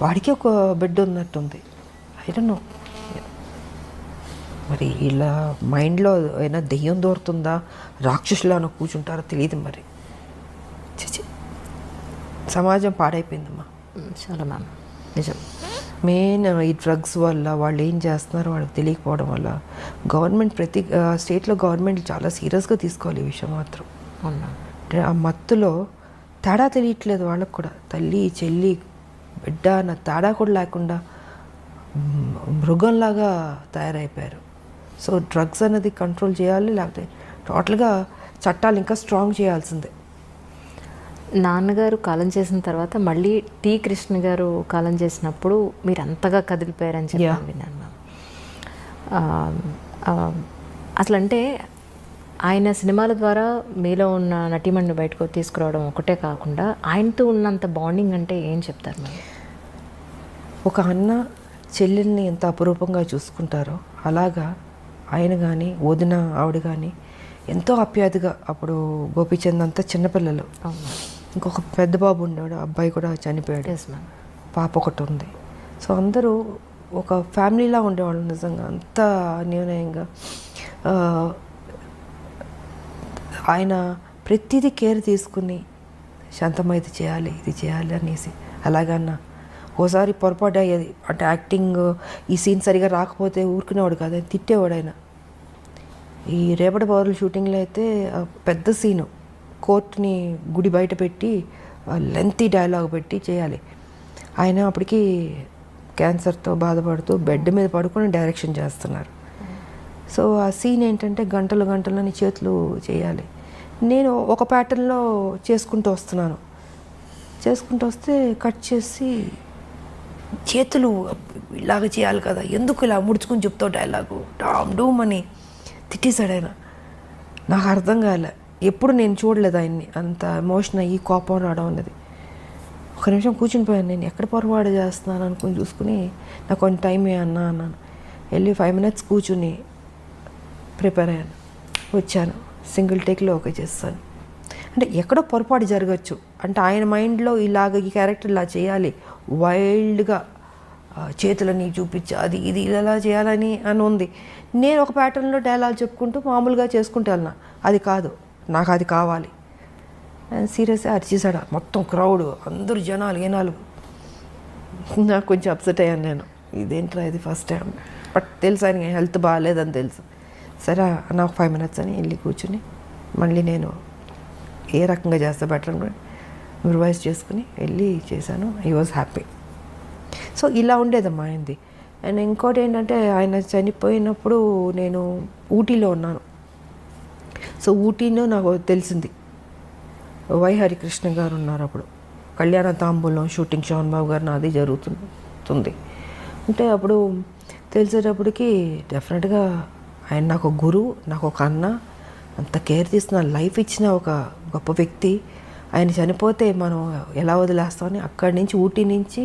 వాడికి ఒక బిడ్డ ఉన్నట్టుంది. ఐ డోంట్ నో మరి ఇలా మైండ్లో ఏమైనా దెయ్యం దూరుతుందా, రాక్షసులా అని కూర్చుంటారో తెలియదు మరి. చిచి, సమాజం పాడైపోయిందమ్మా చాలా మ్యామ్. నిజం. మెయిన్ ఈ డ్రగ్స్ వల్ల వాళ్ళు ఏం చేస్తున్నారో వాళ్ళకి తెలియకపోవడం వల్ల గవర్నమెంట్ ప్రతి స్టేట్లో గవర్నమెంట్ చాలా సీరియస్గా తీసుకోవాలి ఈ విషయం మాత్రం. అంటే ఆ మత్తులో తేడా తెలియట్లేదు వాళ్ళకు కూడా. తల్లి చెల్లి బిడ్డ అన్న తేడా కూడా లేకుండా మృగంలాగా తయారైపోయారు. సో డ్రగ్స్ అనేది కంట్రోల్ చేయాలి, లేకపోతే టోటల్గా చట్టాలు ఇంకా స్ట్రాంగ్ చేయాల్సిందే. నాన్నగారు కాలం చేసిన తర్వాత మళ్ళీ టీ కృష్ణ గారు కాలం చేసినప్పుడు మీరు అంతగా కదిలిపోయారని చెప్పి విన్నాను. అసలు అంటే ఆయన సినిమాల ద్వారా మీలో ఉన్న నటీమణిని బయటకు తీసుకురావడం ఒకటే కాకుండా ఆయనతో ఉన్నంత బాండింగ్ అంటే ఏం చెప్తారు మీరు? ఒక అన్న చెల్లెల్ని ఎంత అపురూపంగా చూసుకుంటారో అలాగా ఆయన కానీ వదిన ఆవిడ కానీ ఎంతో ఆప్యాయతగా. అప్పుడు గోపీచంద్ అంతా చిన్నపిల్లలు, ఇంకొక పెద్ద బాబు ఉండేవాడు, అబ్బాయి కూడా చనిపోయాడు, పాప ఒకటి ఉంది. సో అందరూ ఒక ఫ్యామిలీలా ఉండేవాళ్ళు నిజంగా, అంత అన్యోన్యంగా. ఆయన ప్రతిదీ కేర్ తీసుకుని శాంతమ్మ ఇది చేయాలి అనేసి. అలాగన్నా ఓసారి పొరపాటు అయ్యేది, అంటే యాక్టింగ్ ఈ సీన్ సరిగా రాకపోతే ఊరుకునేవాడు కాదు, ఆయన తిట్టేవాడు. ఆయన ఈ రేపటి పౌరుల షూటింగ్లో అయితే పెద్ద సీను, కోర్టుని గుడి బయట పెట్టి లెంతీ డైలాగ్ పెట్టి చేయాలి. ఆయన అప్పటికి క్యాన్సర్తో బాధపడుతూ బెడ్ మీద పడుకొని డైరెక్షన్ చేస్తున్నారు. సో ఆ సీన్ ఏంటంటే గంటలు గంటలని చేతులు చేయాలి. నేను ఒక ప్యాటర్న్లో చేసుకుంటూ వస్తే కట్ చేసి చేతులు ఇలాగ చేయాలి కదా, ఎందుకు ఇలా ముడుచుకుని చెప్తావు డైలాగు డామ్ డూమ్ అని తిట్టేశాడు ఆయన. నాకు అర్థం కాలే, ఎప్పుడు నేను చూడలేదు ఆయన్ని అంత ఎమోషన్ అయ్యి కోపం రావడం అనేది. ఒక నిమిషం కూర్చుని పోయాను, నేను ఎక్కడ పొరపాటు చేస్తున్నాను అనుకుని చూసుకుని నాకు కొంచెం టైం అన్నాను. వెళ్ళి 5 minutes కూర్చుని ప్రిపేర్ అయ్యాను, వచ్చాను. సింగిల్ టేక్లో ఓకే చేస్తాను. అంటే ఎక్కడో పొరపాటు జరగచ్చు, అంటే ఆయన మైండ్లో ఇలాగ ఈ క్యారెక్టర్ ఇలా చేయాలి, వైల్డ్గా చేతులని చూపించి అది ఇది ఇలా చేయాలని అని ఉంది. నేను ఒక ప్యాటర్న్లో డైలాగ్ చెప్పుకుంటూ మామూలుగా చేసుకుంటూ వెళ్ళినా, అది కాదు, నాకు అది కావాలి. సీరియస్గా అరిచేసాడు మొత్తం క్రౌడ్, అందరూ జనాలు ఏనాలు. నాకు కొంచెం అప్సెట్ అయ్యాను నేను, ఇదేంట్రా ఇది ఫస్ట్ టైం. బట్ తెలుసు ఆయన హెల్త్ బాగాలేదని తెలుసు. సరే నాకు 5 minutes అని వెళ్ళి కూర్చుని మళ్ళీ నేను ఏ రకంగా చేస్తే బెటర్ అని రివైజ్ చేసుకుని వెళ్ళి చేశాను. I was happy. సో ఇలా ఉండేదమ్మా ఆయనది. అండ్ ఇంకోటి ఏంటంటే ఆయన చనిపోయినప్పుడు నేను ఊటీలో ఉన్నాను. సో ఊటీలో నాకు తెలిసింది వై హరికృష్ణ గారు ఉన్నారు అప్పుడు. కళ్యాణ తాంబూలం షూటింగ్ శోభన్ బాబు గారు నాది జరుగుతుంది. అంటే అప్పుడు తెలిసేటప్పటికి డెఫినెట్గా ఆయన నాకు ఒక గురువు, నాకు ఒక అన్న, అంత కేర్ తీసుకున్న లైఫ్ ఇచ్చిన ఒక గొప్ప వ్యక్తి. ఆయన చనిపోతే మనం ఎలా వదిలేస్తామని అక్కడి నుంచి ఊటీ నుంచి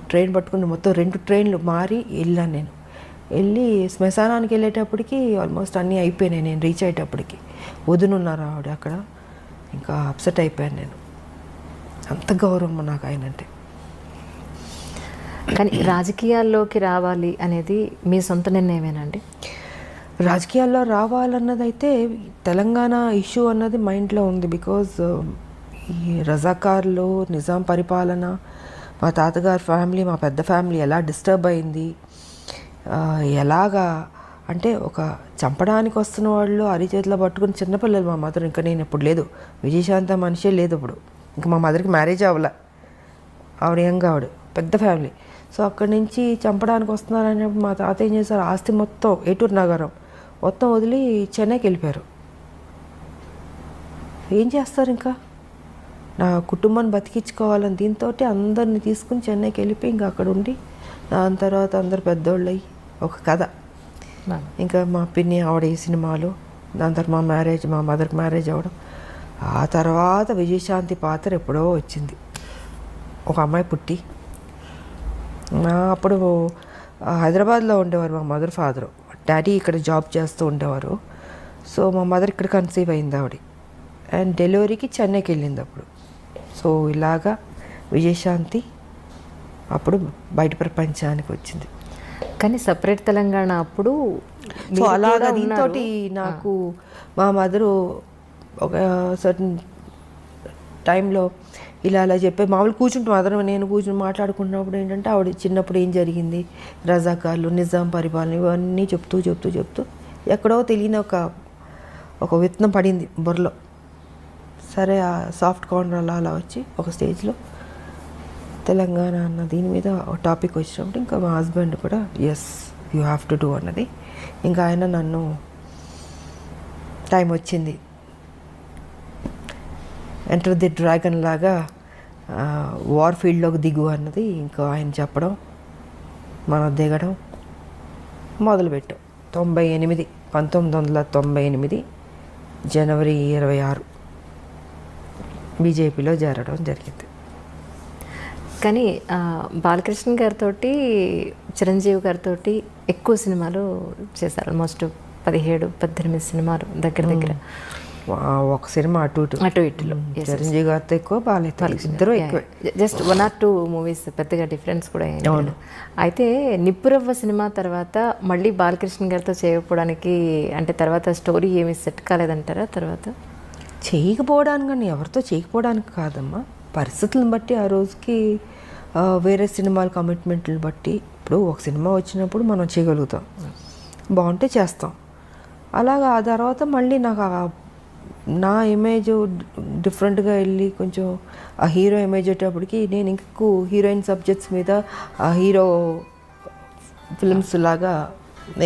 ట్రైన్ పట్టుకుని మొత్తం 2 ట్రైన్లు మారి వెళ్ళాను నేను. వెళ్ళి శ్మశానానికి వెళ్ళేటప్పటికి ఆల్మోస్ట్ అన్నీ అయిపోయినాయి. నేను రీచ్ అయ్యేటప్పటికి వదునున్నారు ఆవిడ అక్కడ. ఇంకా అప్సెట్ అయిపోయాను నేను. అంత గౌరవం నాకు ఆయన అంటే. కానీ రాజకీయాల్లోకి రావాలి అనేది మీ సొంత నిర్ణయమేనండి? రాజకీయాల్లో రావాలన్నది అయితే తెలంగాణ ఇష్యూ అన్నది మైండ్లో ఉంది. బికాజ్ ఈ రజాకార్లు, నిజాం పరిపాలన, మా తాతగారి ఫ్యామిలీ, మా పెద్ద ఫ్యామిలీ ఎలా డిస్టర్బ్ అయింది, ఎలాగా అంటే ఒక చంపడానికి వస్తున్న వాళ్ళు అరిచేతిలో పట్టుకుని చిన్నపిల్లలు. మా మదర్, ఇంకా నేను ఇప్పుడు లేదు, విజయశాంత మనిషే లేదు ఇప్పుడు. ఇంకా మా మదర్కి మ్యారేజ్ అవ్వలే, ఆవిడ యంగ్, ఆవిడ పెద్ద ఫ్యామిలీ. సో అక్కడి నుంచి చంపడానికి వస్తున్నారని మా తాత ఏం చేశారు, ఆస్తి మొత్తం ఏటూరు నగరం మొత్తం వదిలి చెన్నైకి వెళ్ళిపోయారు. ఏం చేస్తారు, ఇంకా నా కుటుంబాన్ని బతికించుకోవాలని దీంతో అందరిని తీసుకుని చెన్నైకి వెళ్ళిపోయి ఇంకా అక్కడ ఉండి, దాని తర్వాత అందరు పెద్దోళ్ళు అయ్యి ఒక కథ. ఇంకా మా పిన్ని ఆవిడ ఈ సినిమాలు, దాని తర్వాత మా మ్యారేజ్, మా మదర్కి మ్యారేజ్ అవ్వడం. ఆ తర్వాత విజయశాంతి పాత్ర ఎప్పుడో వచ్చింది, ఒక అమ్మాయి పుట్టి. అప్పుడు హైదరాబాద్లో ఉండేవారు మా మదర్ ఫాదరు, డాడీ ఇక్కడ జాబ్ చేస్తూ ఉండేవారు. సో మా మదర్ ఇక్కడ కన్సీవ్ అయింది ఆవిడ, అండ్ డెలివరీకి చెన్నైకి వెళ్ళింది అప్పుడు. సో ఇలాగా విజయశాంతి అప్పుడు బయట ప్రపంచానికి వచ్చింది. కానీ సపరేట్ తెలంగాణ అప్పుడు సో అలాగా దీంతో నాకు మా మదరు ఒక సర్టన్ టైంలో ఇలా అలా చెప్పే మామూలు కూర్చుంటాం మదర్ నేను కూర్చుని మాట్లాడుకున్నప్పుడు ఏంటంటే ఆవిడ చిన్నప్పుడు ఏం జరిగింది, రజాకార్లు, నిజాం పరిపాలన, ఇవన్నీ చెప్తూ ఎక్కడో తెలియని ఒక విత్తనం పడింది బుర్రలో. సరే ఆ సాఫ్ట్ కార్నర్ అలా వచ్చి ఒక స్టేజ్లో తెలంగాణ అన్న దీని మీద ఒక టాపిక్ వచ్చినప్పుడు ఇంకా మా హస్బెండ్ కూడా yes you have to do అన్నది. ఇంకా ఆయన నన్ను టైం వచ్చింది, ఎంటర్ ది డ్రాగన్ లాగా వార్ ఫీల్డ్లోకి దిగు అన్నది ఇంకా ఆయన చెప్పడం, మనం దిగడం మొదలుపెట్టాం. 1998 జనవరి 26 బీజేపీలో చేరడం జరిగింది. కానీ బాలకృష్ణ గారితో, చిరంజీవి గారితో ఎక్కువ సినిమాలు చేశారు. ఆల్మోస్ట్ 17-18 సినిమాలు దగ్గర. ఒక సినిమా అటు ఇటులో. చిరంజీవి గారితో ఎక్కువ, బాలయ్య ఇద్దరు ఎక్కువ. జస్ట్ 1 or 2 మూవీస్, పెద్దగా డిఫరెన్స్ కూడా ఏం. అయితే నిప్పురవ్వ సినిమా తర్వాత మళ్ళీ బాలకృష్ణ గారితో చేయకపోవడానికి అంటే తర్వాత స్టోరీ ఏమి సెట్ కాలేదంటారా? తర్వాత చేయకపోవడానికి కానీ ఎవరితో చేయకపోవడానికి కాదమ్మా, పరిస్థితులను బట్టి ఆ రోజుకి వేరే సినిమాల కమిట్మెంట్లను బట్టి. ఇప్పుడు ఒక సినిమా వచ్చినప్పుడు మనం చేయగలుగుతాం, బాగుంటే చేస్తాం, అలాగా ఆ తర్వాత మళ్ళీ నాకు నా ఇమేజ్ డిఫరెంట్గా వెళ్ళి కొంచెం ఆ హీరో ఇమేజ్ వచ్చేటప్పటికి నేను ఇంకెక్కువ హీరోయిన్ సబ్జెక్ట్స్ మీద ఆ హీరో ఫిల్మ్స్ లాగా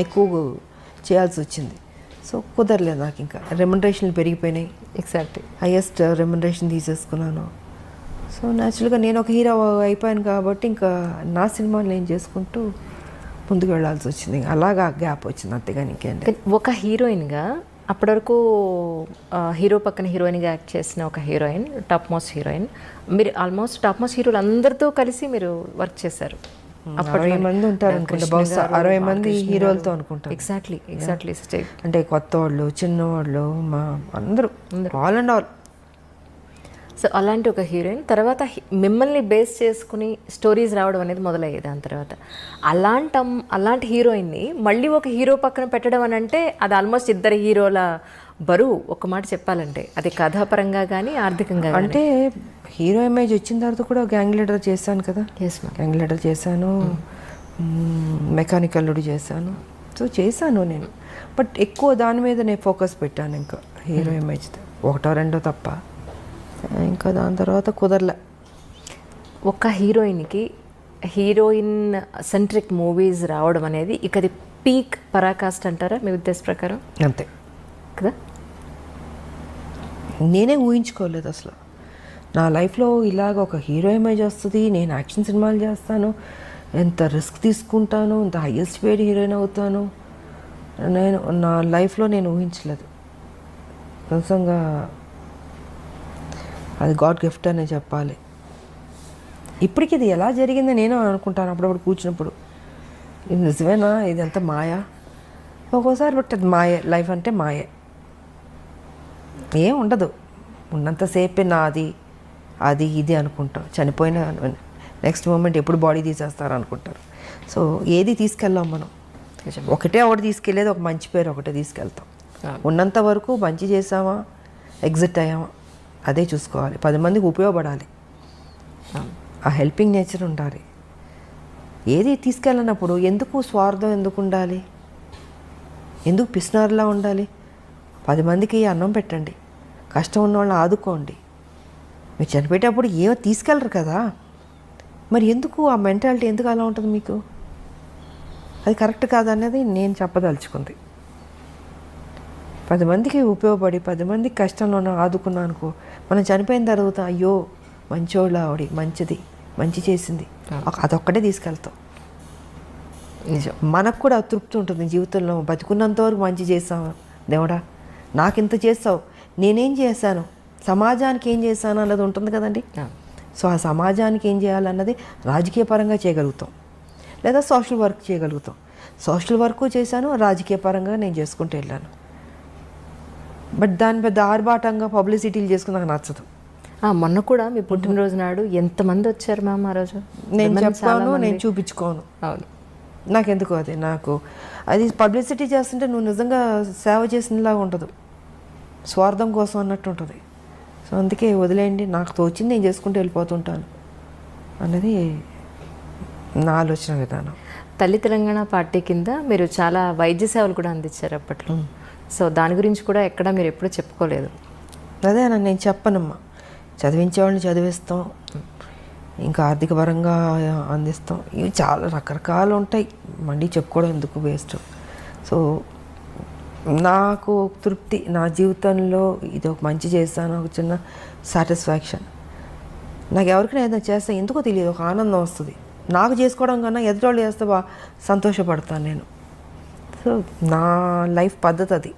ఎక్కువ చేయాల్సి వచ్చింది. సో కుదరలేదు నాకు, ఇంకా రెమ్యునరేషన్లు పెరిగిపోయినాయి. ఎగ్జాక్ట్లీ. హైయెస్ట్ రెమ్యునరేషన్ తీసేసుకున్నాను. సో న్యాచురల్గా నేను ఒక హీరో అయిపోయాను కాబట్టి ఇంకా నా సినిమాలు నేను చేసుకుంటూ ముందుకు వెళ్ళాల్సి వచ్చింది. అలాగా గ్యాప్ వచ్చింది, అంతేగాని ఇంకేం లేదు. ఒక హీరోయిన్గా అప్పటి వరకు హీరో పక్కన హీరోయిన్గా యాక్ట్ చేసిన ఒక హీరోయిన్, టాప్ మోస్ట్ హీరోయిన్. మీరు ఆల్మోస్ట్ టాప్ మోస్ట్ హీరోలు అందరితో కలిసి మీరు వర్క్ చేశారు. 60 మంది ఉంటారు అనుకుంటా, బహుశా 60 మంది హీరోలతో అనుకుంటారు. ఎగ్జాక్ట్లీ. అంటే కొత్త వాళ్ళు, చిన్నవాళ్ళు, మా అందరూ ఆల్ అండ్ ఆల్. సో అలాంటి ఒక హీరోయిన్ తర్వాత మిమ్మల్ని బేస్ చేసుకుని స్టోరీస్ రావడం అనేది మొదలయ్యేది. దాని తర్వాత అలాంటి హీరోయిన్ని మళ్ళీ ఒక హీరో పక్కన పెట్టడం అని అంటే అది ఆల్మోస్ట్ ఇద్దరు హీరోల బరువు. ఒక మాట చెప్పాలంటే అది కథాపరంగా కానీ ఆర్థికంగా అంటే హీరో ఇమేజ్ వచ్చిన తర్వాత కూడా గ్యాంగ్ లీడర్ చేశాను కదా. గ్యాంగ్ లీడర్ చేశాను, మెకానికల్ అల్లుడు చేశాను. సో చేశాను నేను, బట్ ఎక్కువ దాని మీద నేను ఫోకస్ పెట్టాను. ఇంకా హీరో ఇమేజ్ ఒకటో రెండో తప్ప, ఇంకా దాని తర్వాత కుదరలే. ఒక హీరోయిన్కి హీరోయిన్ సెంట్రిక్ మూవీస్ రావడం అనేది ఇక అది పీక్ పరాకాష్ట అంటారా మీ ఉద్దేశ ప్రకారం? అంతే కదా. నేనే ఊహించుకోలేదు అసలు నా లైఫ్లో ఇలాగ ఒక హీరో ఇమేజ్ వస్తుంది, నేను యాక్షన్ సినిమాలు చేస్తాను, ఎంత రిస్క్ తీసుకుంటాను, ఎంత హైయెస్ట్ పేడ్ హీరోయిన్ అవుతాను, నేను నా లైఫ్లో నేను ఊహించలేదు. నిజంగా అది గాడ్ గిఫ్ట్ అనే చెప్పాలి. ఇప్పటికి ఇది ఎలా జరిగిందో నేను అనుకుంటాను అప్పుడప్పుడు కూర్చున్నప్పుడు, ఇది నిజమేనా, ఇది ఎంత మాయా. ఒక్కోసారి బట్ అది మాయే, లైఫ్ అంటే మాయే, ఏం ఉండదు. ఉన్నంతసేపే నాది అది ఇది అనుకుంటాం, చనిపోయిన నెక్స్ట్ మూమెంట్ ఎప్పుడు బాడీ తీసేస్తారు అనుకుంటారు. సో ఏది తీసుకెళ్ళాం మనం, ఒకటే తీసుకెళ్ళేది ఒక మంచి పేరు ఒకటే తీసుకెళ్తాం. ఉన్నంత వరకు మంచి చేసామా, ఎగ్జిట్ అయ్యామా, అదే చూసుకోవాలి. 10 మందికి ఉపయోగపడాలి, ఆ హెల్పింగ్ నేచర్ ఉండాలి. ఏది తీసుకెళ్ళినప్పుడు ఎందుకు స్వార్థం ఎందుకు ఉండాలి, ఎందుకు పిసినారులా ఉండాలి? 10 మందికి అన్నం పెట్టండి, కష్టం ఉన్న వాళ్ళని ఆదుకోండి. మీరు చనిపోయేటప్పుడు ఏమో తీసుకెళ్ళరు కదా, మరి ఎందుకు ఆ మెంటాలిటీ ఎందుకు అలా ఉంటుంది మీకు? అది కరెక్ట్ కాదనేది నేను చెప్పదలుచుకుంది. 10 మందికి ఉపయోగపడి 10 మందికి కష్టంలో ఆదుకున్నా అనుకో, మనం చనిపోయిన తర్వాత అయ్యో మంచోళ్ళ ఆవిడ మంచిది, మంచి చేసింది, అదొక్కటే తీసుకెళ్తాం. నిజం. మనకు కూడా తృప్తి ఉంటుంది జీవితంలో, బతుకున్నంత వరకు మంచి చేసాము, దేవుడా నాకు ఇంత చేస్తావు, నేనేం చేశాను, సమాజానికి ఏం చేశాను అన్నది ఉంటుంది కదండి. సో ఆ సమాజానికి ఏం చేయాలన్నది రాజకీయ పరంగా చేయగలుగుతాం, లేదా సోషల్ వర్క్ చేయగలుగుతాం. సోషల్ వర్క్ చేశాను, రాజకీయ పరంగా నేను చేసుకుంటూ వెళ్ళాను. బట్ దాని పెద్ద ఆర్భాటంగా పబ్లిసిటీలు చేసుకుని నాకు నచ్చదు. మొన్న కూడా మీ పుట్టినరోజు నాడు ఎంతమంది వచ్చారు మ్యామ్ ఆ రోజు? నేను చెప్పాను, నేను చూపించుకోను. అవును, నాకెందుకు అది పబ్లిసిటీ చేస్తుంటే నువ్వు నిజంగా సేవ చేసినలాగా ఉండదు, స్వార్థం కోసం అన్నట్టు ఉంటుంది. సో అందుకే వదిలేయండి, నాకు తోచింది నేను చేసుకుంటూ వెళ్ళిపోతుంటాను అన్నది నా ఆలోచన విధానం. తల్లి తెలంగాణ పార్టీ కింద మీరు చాలా వైద్య సేవలు కూడా అందించారు అప్పట్లో. సో దాని గురించి కూడా ఎక్కడ మీరు ఎప్పుడూ చెప్పుకోలేదు. అదే నేను చెప్పనమ్మా, చదివించేవాళ్ళని చదివిస్తాం, ఇంకా ఆర్థిక పరంగా అందిస్తాం, ఇవి చాలా రకరకాలు ఉంటాయి, మళ్ళీ చెప్పుకోవడం ఎందుకు వేస్ట్. సో నాకు తృప్తి, నా జీవితంలో ఇది ఒక మంచి చేస్తాను, ఒక చిన్న సాటిస్ఫాక్షన్. నాకు ఎవరికైనా ఏదైనా చేస్తే ఎందుకో తెలియదు, ఒక ఆనందం వస్తుంది. నాకు చేసుకోవడం కన్నా ఎదుటి వాళ్ళు చేస్తే సంతోషపడతాను నేను. సో నా లైఫ్ పద్ధతి అది.